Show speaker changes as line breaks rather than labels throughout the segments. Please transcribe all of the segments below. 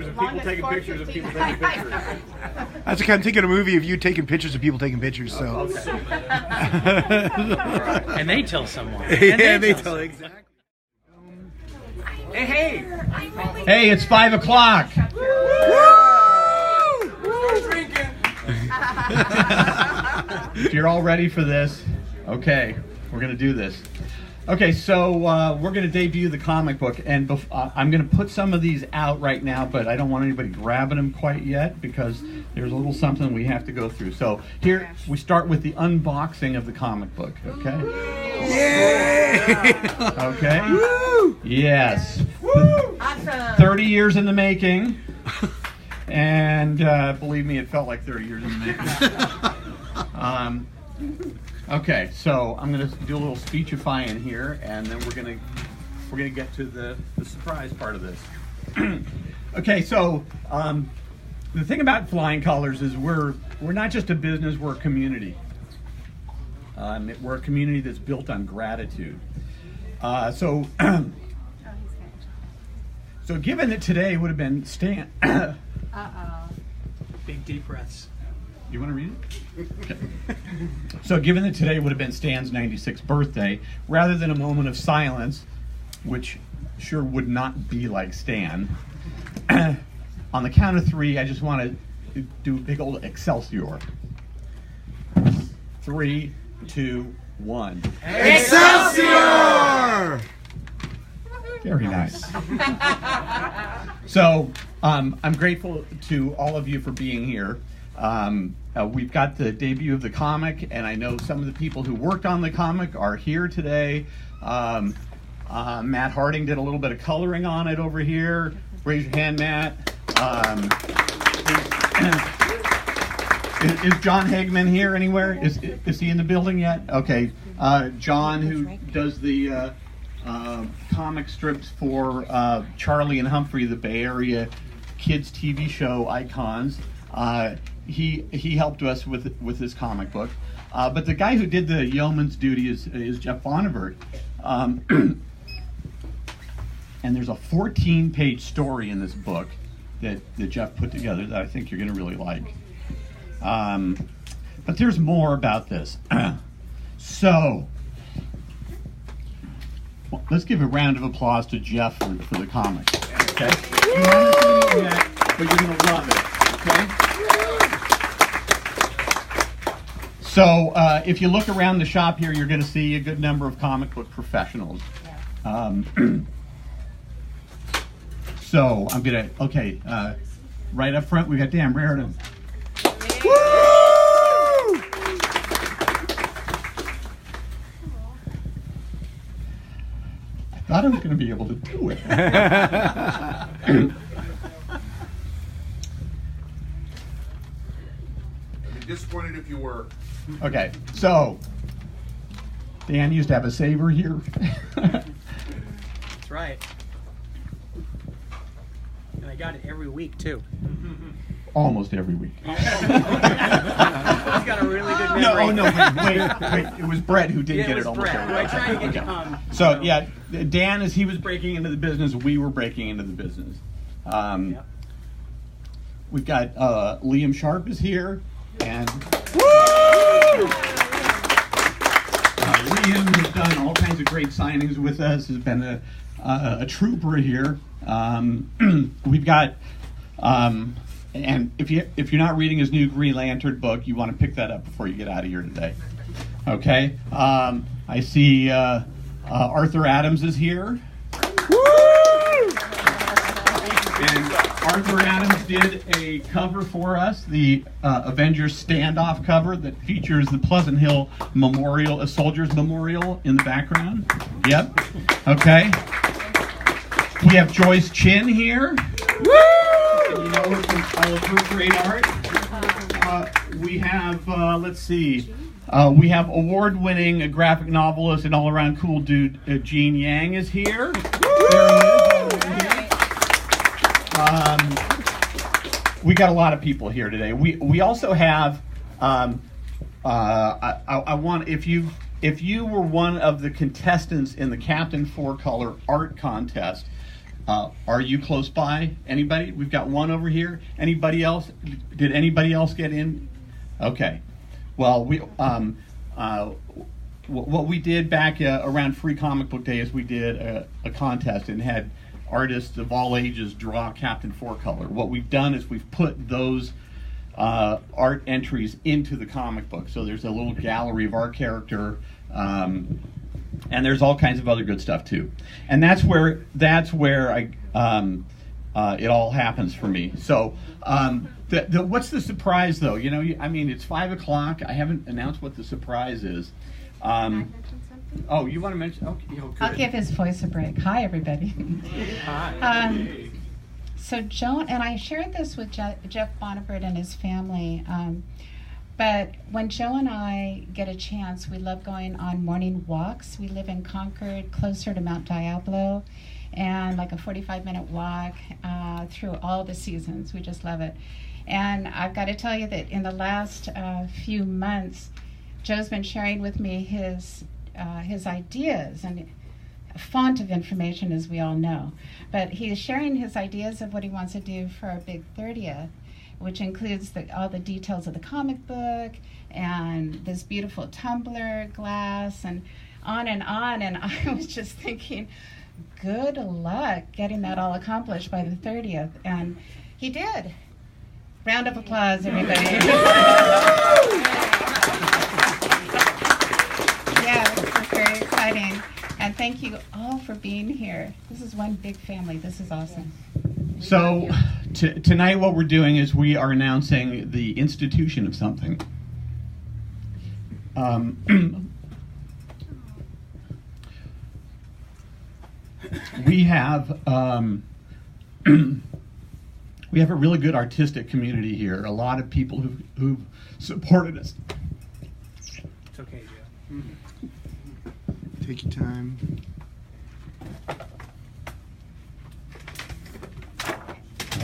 People taking pictures of people taking pictures.
I was kind of thinking a movie of you taking pictures of people taking pictures. So,
and they tell someone.
Yeah, they tell exactly.
Hey!
Hey, it's 5 o'clock. If you're all ready for this, okay, we're going to do this. Okay, so we're going to debut the comic book, and I'm going to put some of these out right now, but I don't want anybody grabbing them quite yet because there's a little something we have to go through. So here, we start with the unboxing of the comic book, okay?
Yay!
Okay?
Woo!
Yes.
Woo! Awesome.
30 years in the making, and believe me, it felt like 30 years in the making. Okay, so I'm going to do a little speechifying here, and then we're going to get to the surprise part of this. Okay, so the thing about Flying Colors is we're not just a business, we're a community. We're a community that's built on gratitude. So given that today would have been Stan.
Big deep breaths.
You want to read it? Okay. So given that today would have been Stan's 96th birthday, rather than a moment of silence, which sure would not be like Stan, on the count of 3, I just want to do a big old Excelsior. 3, 2, 1.
Excelsior!
Very nice. So I'm grateful to all of you for being here. We've got the debut of the comic, and I know some of the people who worked on the comic are here today. Matt Harding did a little bit of coloring on it over here. Raise your hand, Matt. Is John Hagman here anywhere? Is he in the building yet? Okay. John, who does the comic strips for Charlie and Humphrey, the Bay Area kids TV show icons. He helped us with this comic book, but the guy who did the yeoman's duty is Jeff Bonivert, and there's a 14-page story in this book that Jeff put together that I think you're going to really like. But there's more about this. So let's give a round of applause to Jeff for the comic. Okay, you haven't seen it yet, but you're going to love it. Okay. So if you look around the shop here, you're going to see a good number of comic book professionals. So I'm going to, okay, right up front, we got Dan Brereton. Woo! I thought I was going to be able to do it.
I'd be disappointed if you were.
Okay, so Dan used to have a saver here.
That's right. And I got it every week, too.
Almost every week.
He's got a really good memory.
No, wait. It was Brett who did get it almost every week.
I tried to get
So, yeah, Dan, as he was breaking into the business, we were breaking into the business.
Yep.
We've got Liam Sharp is here, and Liam has done all kinds of great signings with us, has been a trooper here. We've got, and if you're not reading his new Green Lantern book, you want to pick that up before you get out of here today. Okay, I see Arthur Adams is here. And Arthur Adams did a cover for us, the Avengers Standoff cover that features the Pleasant Hill Memorial, a Soldiers Memorial in the background. Yep. Okay. We have Joyce Chin here. Woo! You know her from all of her great art. We have, let's see, we have award-winning graphic novelist and all-around cool dude Gene Yang is here. We got a lot of people here today. We also have. I want if you were one of the contestants in the Captain 4-Color art contest, Are you close by? Anybody? We've got one over here. Anybody else? Did anybody else get in? Okay. Well, what we did back around Free Comic Book Day is we did a contest and had artists of all ages draw Captain Four Color. What we've done is we've put those art entries into the comic book. So there's a little gallery of our character, and there's all kinds of other good stuff too. And that's where it all happens for me. So what's the surprise though? You know, I mean, it's 5 o'clock. I haven't announced what the surprise is. Oh, you want to mention? Okay,
I'll give his voice a break. Hi, everybody.
Hi.
So Joan, and I shared this with Jeff Bonivert and his family, but when Joe and I get a chance, we love going on morning walks. We live in Concord, closer to Mount Diablo, and like a 45-minute walk through all the seasons. We just love it. And I've got to tell you that in the last few months, Joe's been sharing with me his ideas, and a font of information, as we all know. But he is sharing his ideas of what he wants to do for our big 30th, which includes all the details of the comic book and this beautiful tumbler glass and on. And I was just thinking, good luck getting that all accomplished by the 30th. And he did. Round of applause, everybody. Yeah, this is very exciting. And thank you all for being here. This is one big family. This is awesome.
So tonight what we're doing is we are announcing the institution of something. We have we have a really good artistic community here. A lot of people who've supported us.
It's okay, Joe.
Take your time.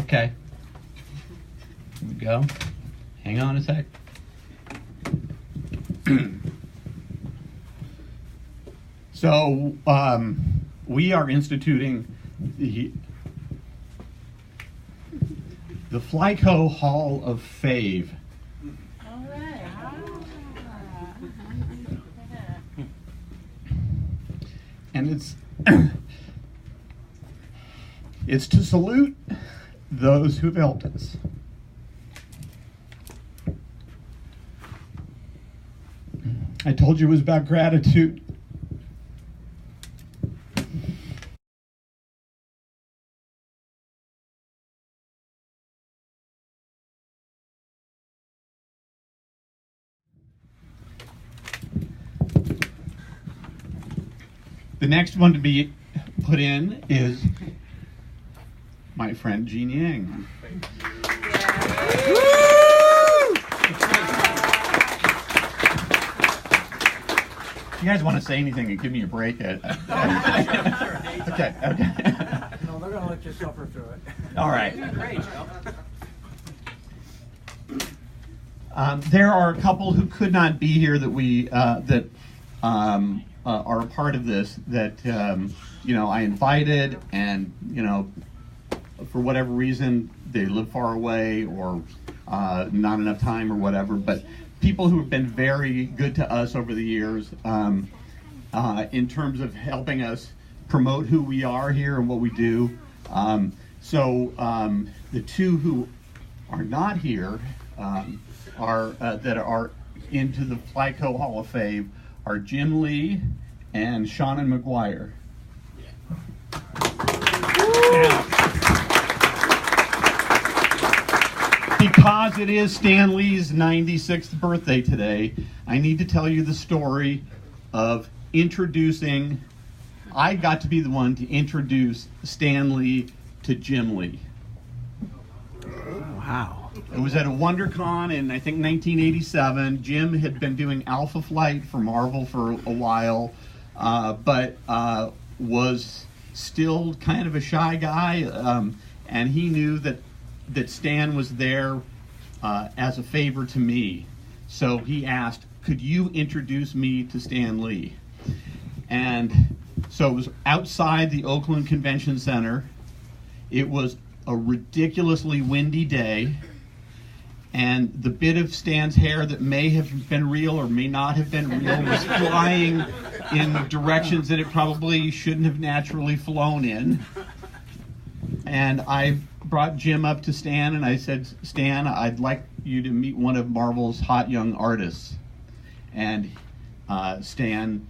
Okay. Here we go. Hang on a sec. So, we are instituting the Flyco Hall of Fave.
All right.
And it's to salute those who've helped us. I told you it was about gratitude. The next one to be put in is my friend Jean Yang. If you guys want to say anything and give me a break, okay.
No, they're gonna let you suffer through it.
All right.
Great, Joe.
There are a couple who could not be here that are a part of this that I invited, and for whatever reason they live far away or not enough time or whatever. But people who have been very good to us over the years in terms of helping us promote who we are here and what we do. So the two who are not here that are into the Flyco Hall of Fame are Jim Lee and Shannon McGuire. Because it is Stan Lee's 96th birthday today, I need to tell you the story of introducing. I got to be the one to introduce Stan Lee to Jim Lee.
Wow.
It was at a WonderCon in, I think, 1987. Jim had been doing Alpha Flight for Marvel for a while, but was still kind of a shy guy, and he knew that Stan was there as a favor to me. So he asked, could you introduce me to Stan Lee? And so it was outside the Oakland Convention Center, It was a ridiculously windy day, and the bit of Stan's hair that may have been real or may not have been real was flying in directions that it probably shouldn't have naturally flown in. And I brought Jim up to Stan and I said, Stan, I'd like you to meet one of Marvel's hot young artists. And Stan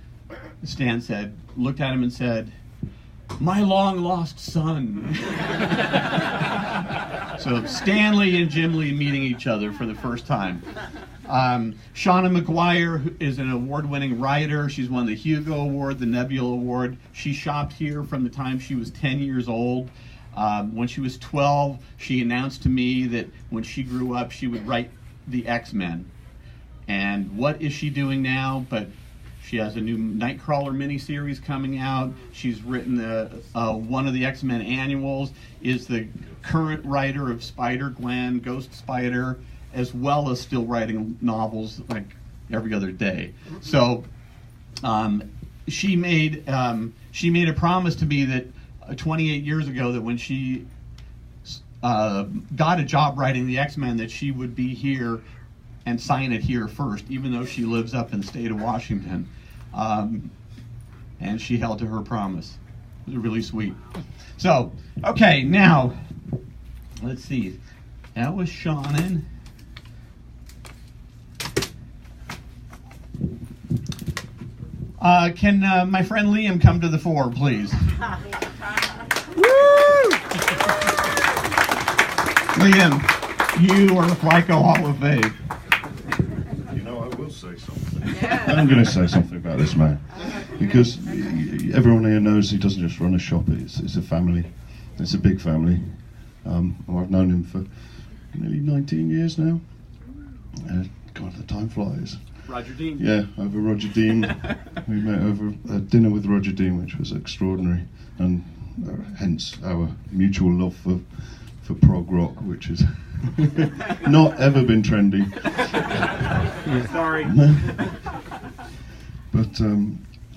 said, looked at him and said, my long lost son. So Stanley and Jim Lee meeting each other for the first time. Shauna McGuire is an award-winning writer. She's won the Hugo Award, the Nebula Award. She shopped here from the time she was 10 years old. When she was 12, she announced to me that when she grew up, she would write the X-Men. And what is she doing now? But she has a new Nightcrawler miniseries coming out. She's written one of the X-Men annuals, is the current writer of Spider-Gwen, Ghost Spider, as well as still writing novels like every other day. So she made a promise to me that 28 years ago, that when she got a job writing the X-Men, that she would be here and sign it here first, even though she lives up in the state of Washington. And she held to her promise. It was really sweet. So, okay, now, let's see. That was Shannon. Can my friend Liam come to the fore, please? Liam, you are the FlyCo Hall of Fame.
You know, I will say something. I'm going to say something about this man, because everyone here knows he doesn't just run a shop, it's a family. It's a big family. I've known him for nearly 19 years now. God, the time flies.
Roger Dean.
Yeah, over Roger Dean. We met over a dinner with Roger Dean, which was extraordinary, and hence our mutual love for prog rock, which has not ever been trendy.
Sorry.
But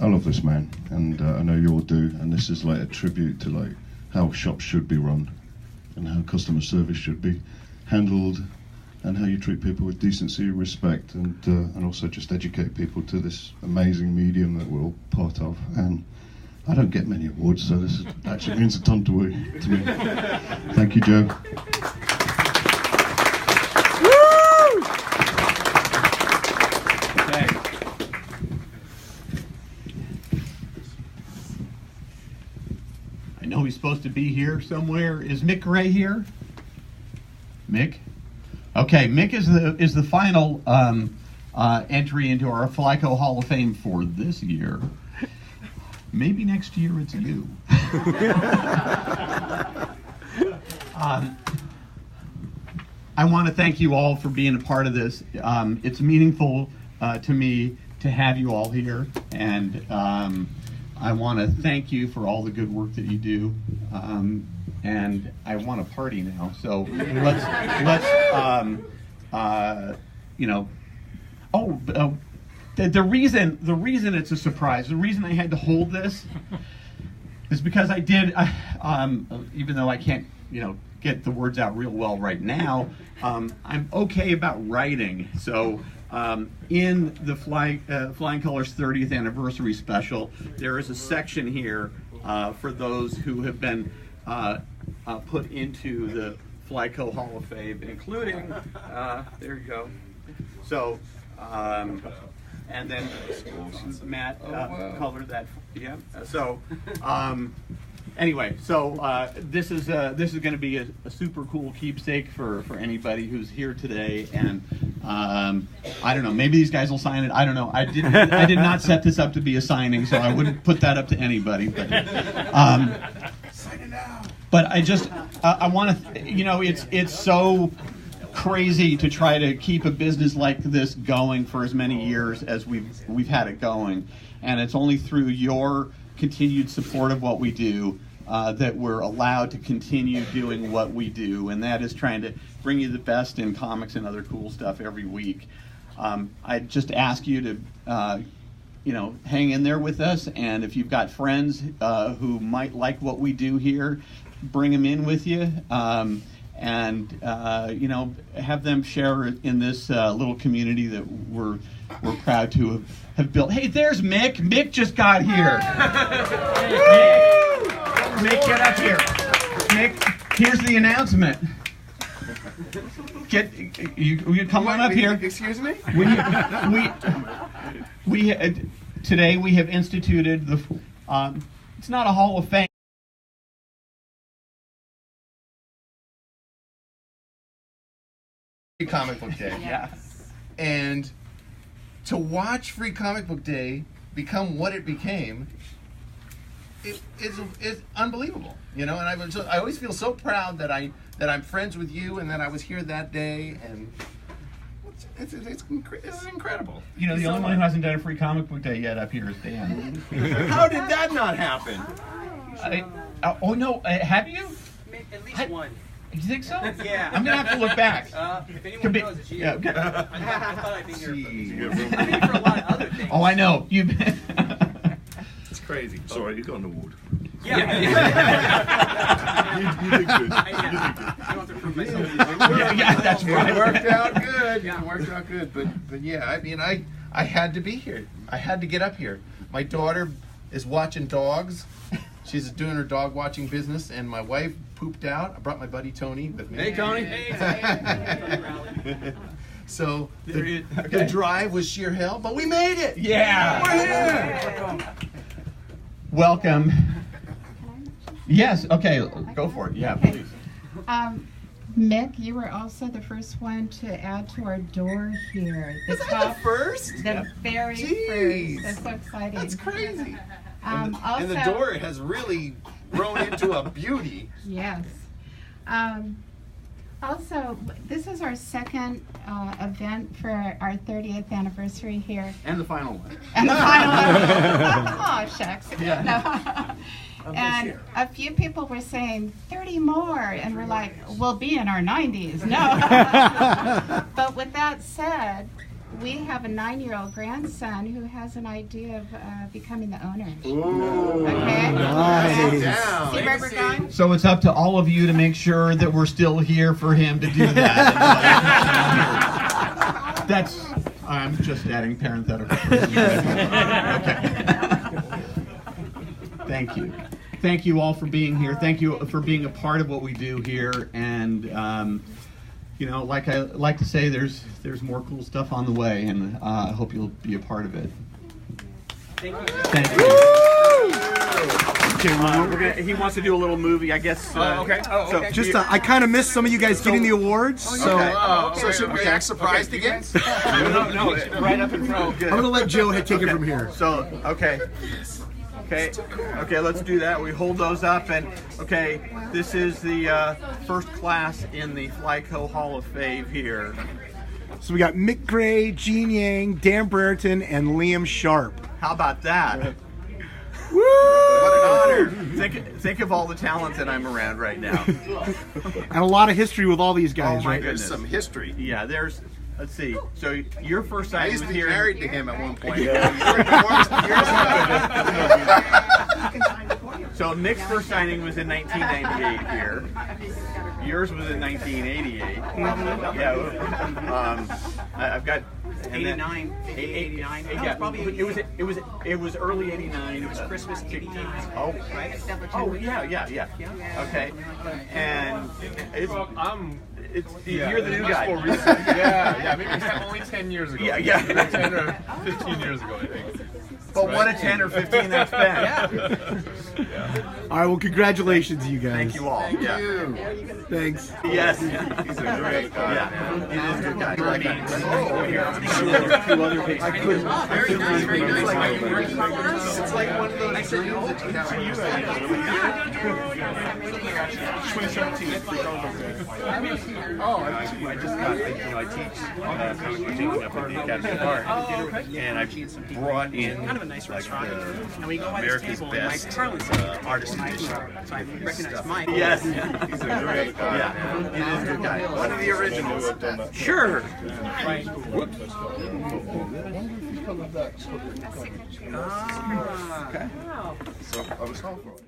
I love this man, and I know you all do, and this is like a tribute to like how shops should be run, and how customer service should be handled, and how you treat people with decency, respect, and also just educate people to this amazing medium that we're all part of. And I don't get many awards, so this actually means a ton to me. Thank you, Joe.
Okay. I know he's supposed to be here somewhere. Is Mick Gray here? Mick? Okay, Mick is the final entry into our FlyCo Hall of Fame for this year. Maybe next year it's you. I want to thank you all for being a part of this. It's meaningful to me to have you all here, and I want to thank you for all the good work that you do. And I want to party now, so let's you know. Oh, the reason it's a surprise, the reason I had to hold this is because I did, even though I can't, get the words out real well right now, I'm okay about writing. So in the Flying Colors 30th anniversary special, there is a section here for those who have been put into the FlyCo Hall of Fame, including, there you go. So, and then Matt colored that. Yeah. So, anyway, so this is going to be a super cool keepsake for anybody who's here today. And I don't know, maybe these guys will sign it. I don't know. I did not set this up to be a signing, so I wouldn't put that up to anybody. But
Sign it now.
but I just I want to, it's so crazy to try to keep a business like this going for as many years as we've had it going, and it's only through your continued support of what we do that we're allowed to continue doing what we do, and that is trying to bring you the best in comics and other cool stuff every week. I just ask you to hang in there with us, and if you've got friends who might like what we do here, bring them in with you, and you know, have them share in this little community that we're proud to have built. Hey, there's Mick. Mick just got here. Mick, get up here. Mick, here's the announcement. You come on up here.
Excuse me?
Today we have instituted the. It's not a Hall of Fame.
Free Comic Book Day.
Yeah.
And to watch Free Comic Book Day become what it became, it's unbelievable. You know, and I always feel so proud that I'm friends with you and that I was here that day, and it's incredible.
You know, the only one who hasn't done a Free Comic Book Day yet up here is Dan.
How did that not happen?
Oh no, have you?
At least one.
You think so?
Yeah.
I'm gonna have to look back.
If anyone knows, it's you.
Yeah, okay.
I thought I'd be here. I've been here for a lot of other things.
Oh, I know. You've been.
It's crazy.
It's all right, you got an award.
Yeah.
You did good.
I don't have to prove myself.
Yeah, that's right.
It worked out good. It worked out good. But yeah, I mean, I had to be here. I had to get up here. My daughter is watching dogs. She's doing her dog watching business, and my wife pooped out. I brought my buddy Tony with me.
Hey, Tony. Hey.
So the drive was sheer hell, but we made it.
Yeah.
We're here.
Welcome. Yes. Okay. Go for it. Yeah, please.
Mick, you were also the first one to add to our door here.
Is that the first?
The very
Jeez.
first. That's so exciting.
That's crazy.
Also,
And the door has really grown into a beauty.
Yes. Also, this is our second event for our 30th anniversary here.
And the final one.
And the final one. Oh, shucks.
Yeah.
No. And a few people were saying 30 more, and we're like, we'll be in our 90s. No. But with that said, we have a 9-year-old grandson who has an idea of becoming the owner.
Ooh.
Okay?
Nice.
See where we're going?
So it's up to all of you to make sure that we're still here for him to do that. That's. I'm just adding parenthetical. Okay. Thank you. Thank you all for being here. Thank you for being a part of what we do here. And you know, like I like to say, there's more cool stuff on the way, and I hope you'll be a part of it.
Thank you.
Thank you.
Okay,
He wants to do a little movie, I guess.
Okay. Oh, okay.
just I kind of missed some of you guys getting the awards, so
So should we act surprised again?
No, right up in front. Good.
I'm gonna let Joe take it from here.
So, okay, let's do that. We hold those up, and okay, this is the first class in the Flyco Hall of Fave here.
So we got Mick Gray, Gene Yang, Dan Brereton, and Liam Sharp.
How about that?
Woo!
What an honor.
Think of all the talent that I'm around right now.
And a lot of history with all these guys,
Oh my
right?
goodness.
There's some history.
Yeah, there's. Let's see. So your first
I
signing
used
was
to be
here.
married to him at one point.
So Mick's first signing was in 1998 here. Yours was in 1988. Yeah. I've got
89. 89.
Yeah,
Probably
it was early '89.
It was Christmas 89.
Oh,
Right?
oh yeah. Okay, and you're the new guy.
Yeah, maybe only 10 years ago.
Yeah.
10 or 15 years ago, I think.
But what a 10 or 15 that's been.
All right, well, congratulations, you guys.
Thank you all.
Thank
Yeah.
you.
Thanks.
Yes.
He's a great guy.
Yeah. He is a good guy.
Two other pages. I couldn't.
Very nice, very nice. It's like one of those dreams that you have.
2017.
Oh, I just got, I teach comic book taking up at the Academy of Art, and I brought in
Kind of a nice restaurant. And we go by this
America's
table, and Mike
best
Carlin's
artist edition.
So I recognize Mike.
Yes.
He's a great guy.
Yeah. He is a good guy.
One of the originals.
Sure.
So I was home for it.